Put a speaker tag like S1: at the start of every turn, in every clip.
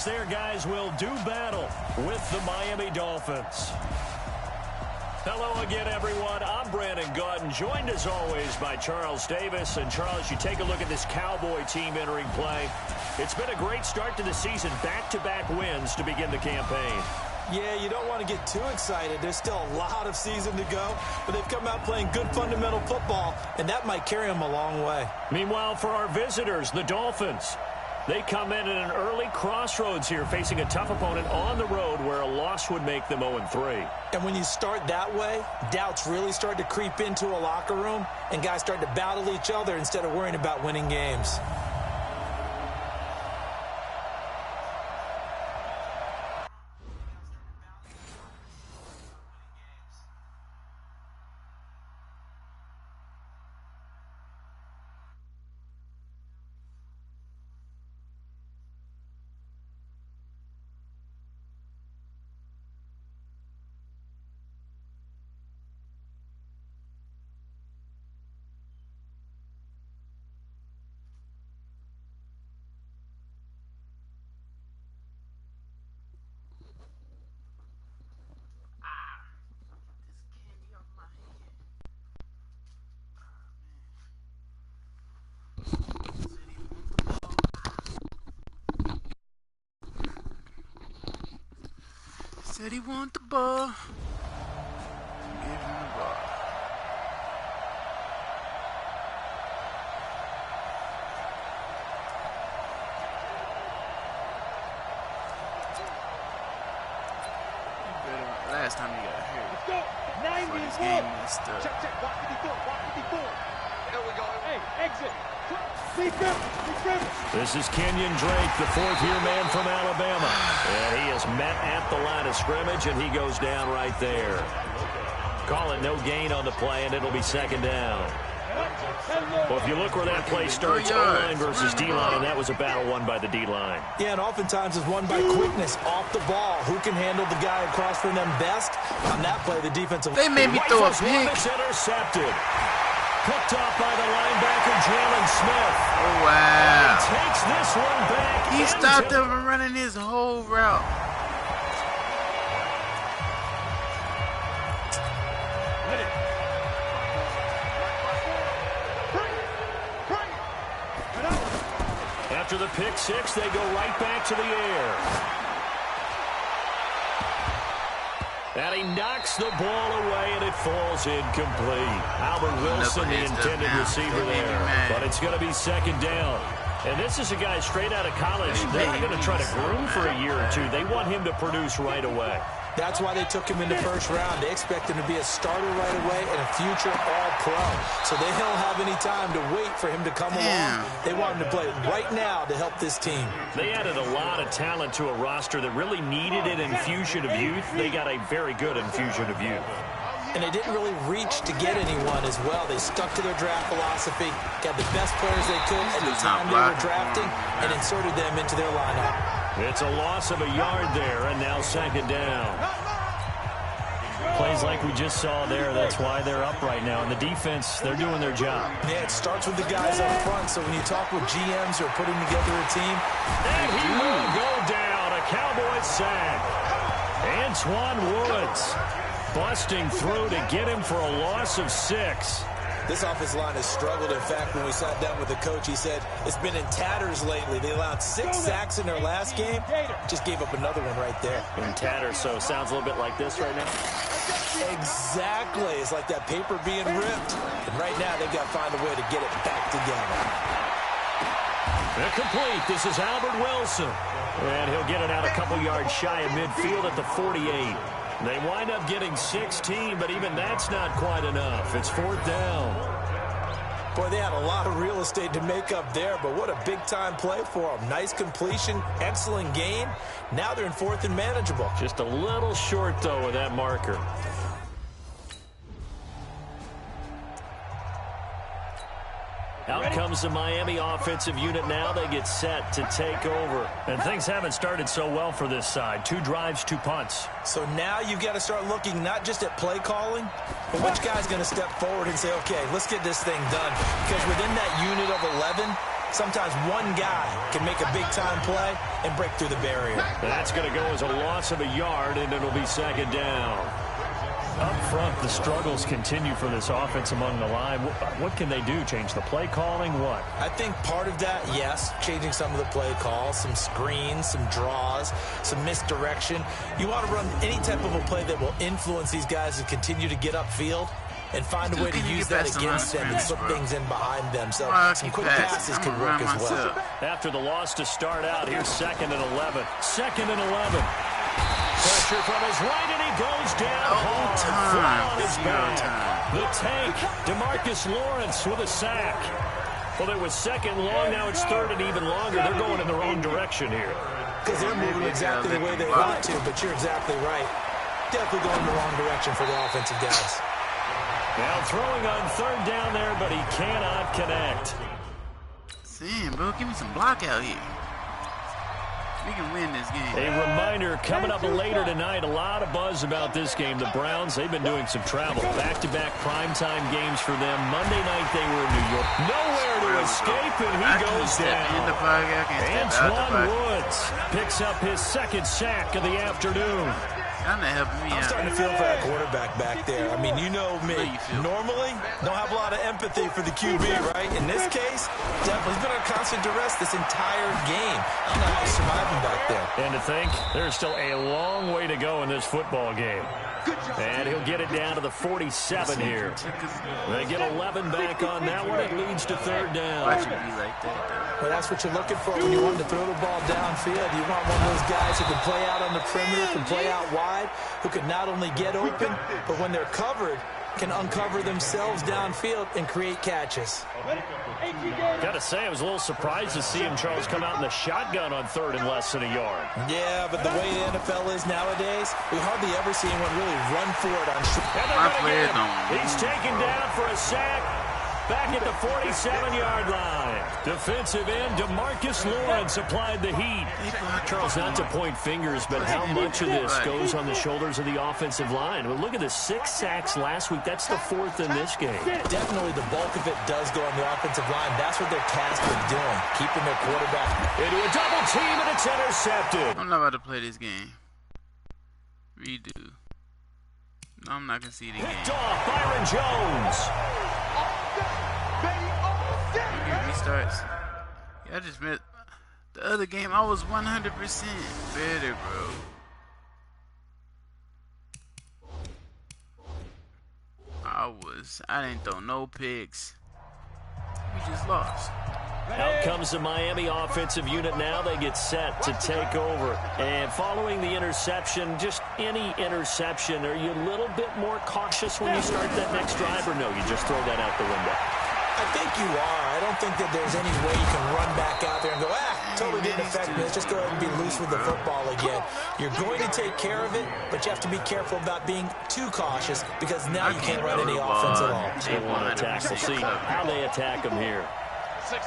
S1: As their guys will do battle with the Miami Dolphins. Hello again, everyone. I'm Brandon Gautin, joined as always by Charles Davis. And Charles, you take a look at this Cowboy team entering play. It's been a great start to the season, back-to-back wins to begin the campaign.
S2: Yeah, you don't want to get too excited. There's still a lot of season to go, but they've come out playing good fundamental football, and that might carry them a long way.
S1: Meanwhile, for our visitors, the Dolphins, they come in at an early crossroads here, facing a tough opponent on the road where a loss would make them 0-3.
S2: And when you start that way, doubts really start to creep into a locker room, and guys start to battle each other instead of worrying about winning games.
S3: Said he want the ball. Give him the ball. Last time he got hurt.
S4: Let's go. 90
S3: this
S4: is
S3: game
S4: good.
S3: messed up.
S4: Check, check. Watch 54. Watch 54. There we go. Hey, exit.
S1: This is Kenyon Drake, the fourth-year man from Alabama. And he is met at the line of scrimmage, and he goes down right there. Call it no gain on the play, and it'll be second down. Well, if you look where that play starts, O-line versus D-line, and that was a battle won by the D-line.
S2: Yeah, and oftentimes it's won by quickness off the ball. Who can handle the guy across from them best? On that play, the defensive...
S3: They made me throw a pick.
S1: Intercepted. Picked off by the linebacker, Jalen Smith.
S3: Oh, wow.
S1: And he takes this one back.
S3: He stopped them from running his whole route.
S1: After the pick six, they go right back to the air. And he knocks the ball away, and it falls incomplete. Albert Wilson, the intended receiver there. But it's going to be second down. And this is a guy straight out of college. They're not going to try to groom for a year or two. They want him to produce right away.
S2: That's why they took him in the first round. They expect him to be a starter right away and a future All-Pro. So they don't have any time to wait for him to come along. They want him to play right now to help this team.
S1: They added a lot of talent to a roster that really needed an infusion of youth. They got a very good infusion of youth.
S2: And they didn't really reach to get anyone as well. They stuck to their draft philosophy, got the best players they could at the time they were drafting, and inserted them into their lineup.
S1: It's a loss of a yard there, and now second down. Plays like we just saw there, that's why they're up right now. And the defense, they're doing their job.
S2: Yeah, it starts with the guys up front, so when you talk with GMs who are putting together a team...
S1: And he will go down, a Cowboys sack. Antoine Woods busting through to get him for a loss of 6.
S2: This offensive line has struggled. In fact, when we sat down with the coach, he said it's been in tatters lately. They allowed 6 sacks in their last game. Just gave up another one right there.
S1: In tatters, so sounds a little bit like this right now.
S2: Exactly. It's like that paper being ripped. And right now, they've got to find a way to get it back together.
S1: Incomplete. This is Albert Wilson. And he'll get it out a couple yards shy of midfield at the 48. They wind up getting 16, but even that's not quite enough. It's fourth down.
S2: Boy, they had a lot of real estate to make up there, but what a big-time play for them. Nice completion, excellent gain. Now they're in fourth and manageable.
S1: Just a little short, though, with that marker. Out comes the Miami offensive unit now. They get set to take over. And things haven't started so well for this side. 2 drives, 2 punts.
S2: So now you've got to start looking not just at play calling, but which guy's going to step forward and say, okay, let's get this thing done. Because within that unit of 11, Sometimes one guy can make a big-time play and break through the barrier.
S1: That's going to go as a loss of a yard, and it'll be second down. Up front, the struggles continue for this offense among the line. What can they do? Change the play calling? What?
S2: I think part of that, yes, changing some of the play calls, some screens, some draws, some misdirection. You want to run any type of a play that will influence these guys to continue to get upfield and find a way to use that against them and slip things in behind them. So some quick passes could work as well.
S1: After the loss to start out, here's 2nd and 11. 2nd and 11. Pressure from his right, and he goes down hard. Flat on his back. The tank, DeMarcus Lawrence with a sack. Well, it was 2nd long. Now it's 3rd and even longer. They're going in the wrong direction here.
S2: Because they're moving exactly the way they want to, but you're exactly right. Definitely going in the wrong direction for the offensive guys.
S1: Now throwing on 3rd down there, but he cannot connect.
S3: Damn, bro, give me some block out here. We can win this game.
S1: A reminder, coming up later tonight, a lot of buzz about this game. The Browns, they've been doing some travel. Back-to-back primetime games for them. Monday night, they were in New York. Nowhere to escape, and he goes down. Antoine Woods picks up his 2nd sack of the afternoon.
S2: I'm starting to feel for that quarterback back there. I mean, you know me. Normally, don't have a lot of empathy for the QB, right? In this case, definitely he's been under constant duress this entire game. I don't know how he's surviving back there.
S1: And to think, there's still a long way to go in this football game. And he'll get it down to the 47 here. They get 11 back on that one. It leads to 3rd down.
S2: Well, that's what you're looking for when you want to throw the ball downfield. You want one of those guys who can play out on the perimeter, can play out wide, who can not only get open, but when they're covered, can uncover themselves downfield and create catches.
S1: Got to say, I was a little surprised to see him, Charles, come out in the shotgun on 3rd and less than a yard.
S2: Yeah, but the way the NFL is nowadays, we hardly ever see anyone really run for it on
S1: He's taken down for a sack. Back at the 47-yard line. Defensive end DeMarcus Lawrence applied the heat. Charles, not to point fingers, but how much of this goes on the shoulders of the offensive line? Well, look at the 6 sacks last week. That's the 4th in this game.
S2: Definitely the bulk of it does go on the offensive line. That's what they're tasked with doing, keeping their quarterback.
S1: Into a double team, and it's intercepted.
S3: I'm not about to play this game. Redo. No, I'm not going to see the game.
S1: Picked off Byron Jones.
S3: Restarts. Yeah, I just met the other game. I was 100% better, bro. I didn't throw no picks. We just lost.
S1: Out comes the Miami offensive unit now. They get set to take over. And following the interception, just any interception, are you a little bit more cautious when you start that next drive, or no, you just throw that out the window?
S2: I think you are. I don't think that there's any way you can run back out there and go, totally didn't affect me. Let's just go ahead and be loose with the football again. You're going to take care of it, but you have to be careful about being too cautious because now you can't run any offense at all.
S1: They want to attack. We'll see how they attack him here.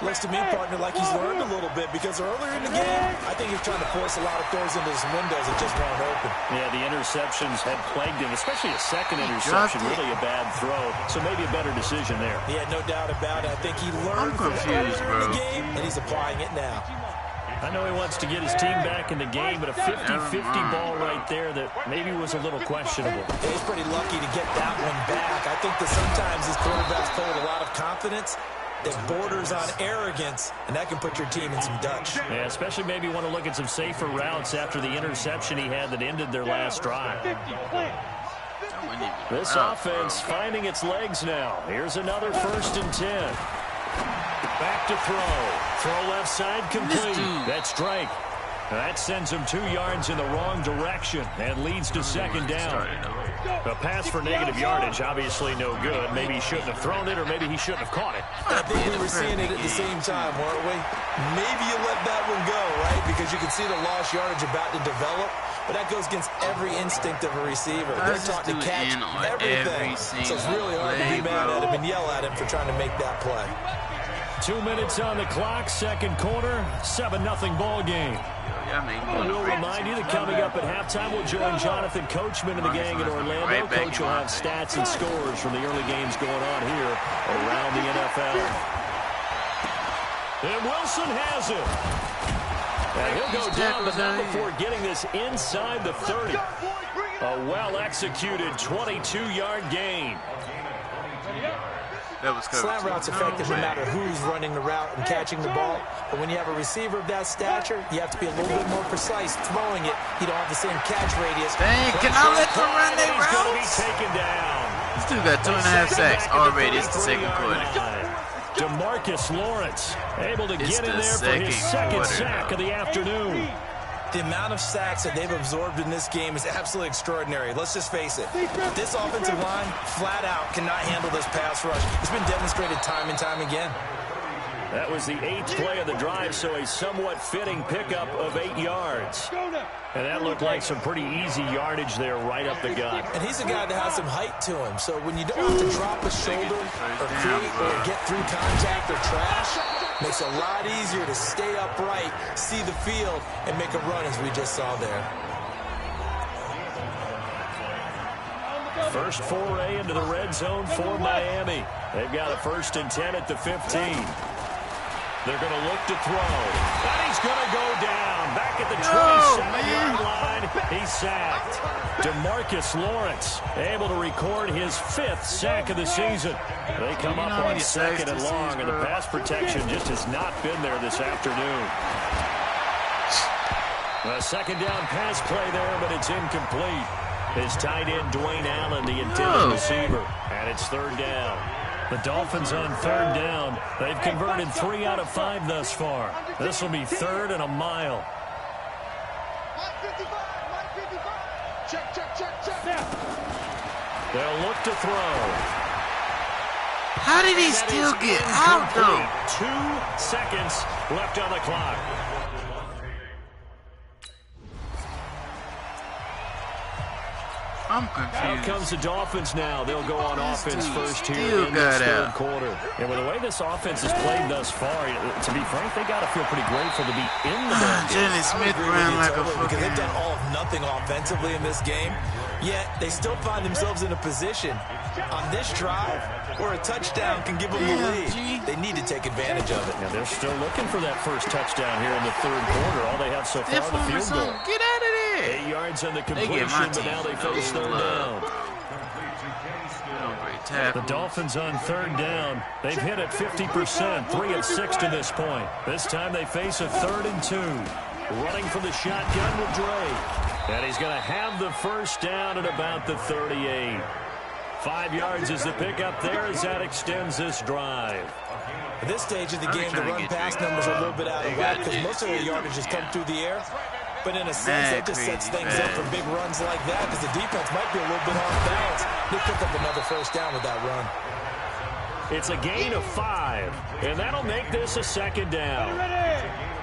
S2: Looks to me, partner, like he's learned a little bit because earlier in the game, I think he's trying to force a lot of throws into some windows that just weren't open.
S1: Yeah, the interceptions had plagued him, especially a 2nd interception, really a bad throw. So maybe a better decision there.
S2: Yeah, no doubt about it. I think he learned from earlier in the game, and he's applying it now.
S1: I know he wants to get his team back in the game, but a 50-50 ball right there that maybe was a little questionable.
S2: Yeah, he's pretty lucky to get that one back. I think that sometimes his quarterbacks play with a lot of confidence that borders on arrogance, and that can put your team in some Dutch.
S1: Yeah, especially maybe want to look at some safer routes after the interception he had that ended their last drive. This offense finding its legs now. Here's another 1st and 10. Back to throw. Throw left side complete. That's Drake. That sends him 2 yards in the wrong direction and leads to 2nd down. A pass for negative yardage, obviously no good. Maybe he shouldn't have thrown it, or maybe he shouldn't have caught it.
S2: I think we were seeing it at the same time, weren't we? Maybe you let that one go, right? Because you can see the lost yardage about to develop. But that goes against every instinct of a receiver. They're taught to catch everything. So it's really hard to be mad at him and yell at him for trying to make that play.
S1: 2 minutes on the clock, 2nd quarter, 7-0 ball game. We'll remind you that coming up at halftime, we'll join Jonathan Coachman and the gang in Orlando. Coach will have stats and scores from the early games going on here around the NFL. And Wilson has it. And he'll go down, but not before getting this inside the 30. A well-executed 22-yard gain.
S3: That was
S2: slant route's effective no matter who's running the route and catching the ball. But when you have a receiver of that stature, you have to be a little bit more precise throwing it. You don't have the same catch radius.
S3: Dang, can I let them run their routes?
S1: He's going to be taken down.
S3: This dude got 2.5 sacks already. It's the second quarter.
S1: DeMarcus Lawrence able to get in there for his second sack of the afternoon.
S2: The amount of sacks that they've absorbed in this game is absolutely extraordinary. Let's just face it. This offensive line, flat out, cannot handle this pass rush. It's been demonstrated time and time again.
S1: That was the 8th play of the drive, so a somewhat fitting pickup of 8 yards. And that looked like some pretty easy yardage there right up the gut.
S2: And he's a guy that has some height to him, so when you don't have to drop a shoulder or create or get through contact or trash, makes it a lot easier to stay upright, see the field, and make a run as we just saw there.
S1: First foray into the red zone for Miami. They've got a 1st and 10 at the 15. They're going to look to throw. And he's going to go down. Back at the 27-yard line. He's sacked. DeMarcus Lawrence able to record his 5th sack of the season. They come up on 2nd and long, and the pass protection just has not been there this afternoon. A 2nd down pass play there, but it's incomplete. His tight end, Dwayne Allen, the intended receiver. And it's 3rd down. The Dolphins on 3rd down. They've converted 3 out of 5 thus far. This will be 3rd and a mile. They'll look to throw.
S3: How did he still get out, though?
S1: 2 seconds left on the clock.
S3: I'm confused.
S1: Out comes the Dolphins now. They'll go on offense first here in this 3rd quarter. And with the way this offense has played thus far, to be frank, they got to feel pretty grateful to be in the game.
S3: Jenny Smith ran like a fucking...
S2: Because they've done all of nothing offensively in this game, yet they still find themselves in a position on this drive where a touchdown can give them the lead. They need to take advantage of it.
S1: Now they're still looking for that first touchdown here in the 3rd quarter. All they have so far, the field goal.
S3: Get out of there.
S1: 8 yards on the completion, but now they face 3rd down. The Dolphins on 3rd down. They've hit it 50%, 3 of 6 to this point. This time they face a 3rd and 2. Running from the shotgun with Drake. And he's going to have the first down at about the 38. 5 yards is the pickup there as that extends this drive.
S2: At this stage of the game, the run-pass numbers are a little bit out of whack because most of the yardage has come through the air. But in a sense, that just sets things up for big runs like that because the defense might be a little bit off balance. They pick up another first down with that run.
S1: It's a gain of 5, and that'll make this a 2nd down.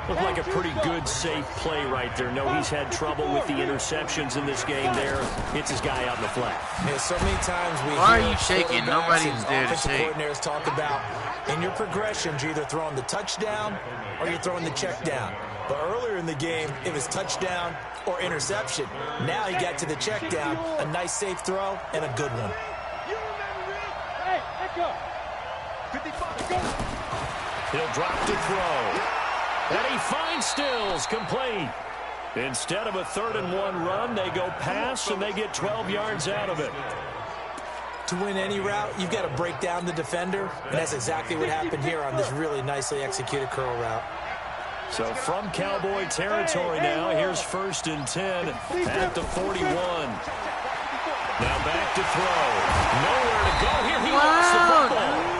S1: Looked like a pretty good, safe play right there. No, he's had trouble with the interceptions in this game there. Hits his guy out in the flat.
S2: Yeah, so many times we
S3: Why are you shaking? Nobody's there to shake.
S2: Coordinators talk about in your progressions, you're either throwing the touchdown or you're throwing the check down. But earlier in the game, it was touchdown or interception. Now he got to the check down, a nice safe throw, and a good one.
S1: He'll drop to throw. And he finds Stills, complete. Instead of a 3rd and 1 run, they go pass, and they get 12 yards out of it.
S2: To win any route, you've got to break down the defender, and that's exactly what happened here on this really nicely executed curl route.
S1: So from Cowboy territory now, here's 1st and 10 at the 41. Now back to throw. Nowhere to go here. He lost the football.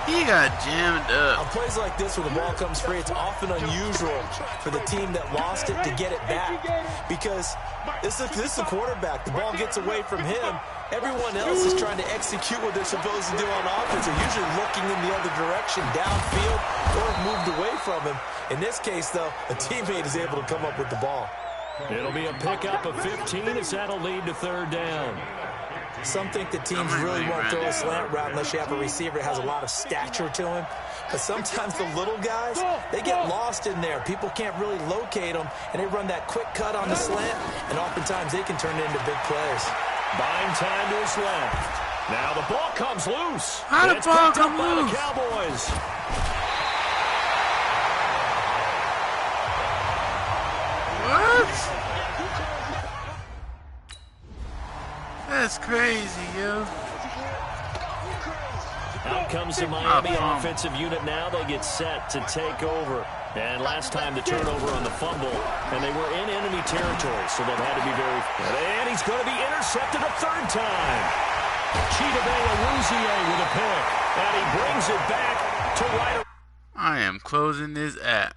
S3: He got jammed up.
S2: On plays like this where the ball comes free, it's often unusual for the team that lost it to get it back because this is a quarterback. The ball gets away from him. Everyone else is trying to execute what they're supposed to do on offense. They're usually looking in the other direction, downfield, or moved away from him. In this case, though, a teammate is able to come up with the ball.
S1: It'll be a pickup of 15 as that'll lead to 3rd down.
S2: Some think that teams really won't throw a slant route unless you have a receiver that has a lot of stature to him. But sometimes the little guys, they get lost in there. People can't really locate them, and they run that quick cut on the slant, and oftentimes they can turn it into big plays.
S1: Buying time to his left. Now the ball comes loose.
S3: How the
S1: It's
S3: ball
S1: picked up
S3: come
S1: by the
S3: loose?
S1: Cowboys.
S3: What? That's crazy, yo.
S1: Out comes the Miami offensive unit now. They'll get set to take over. And last time the turnover on the fumble, and they were in enemy territory, so they've had to be very... And he's going to be intercepted a third time. Qb1 with a pick, and he brings it back to right.
S3: I am closing this app.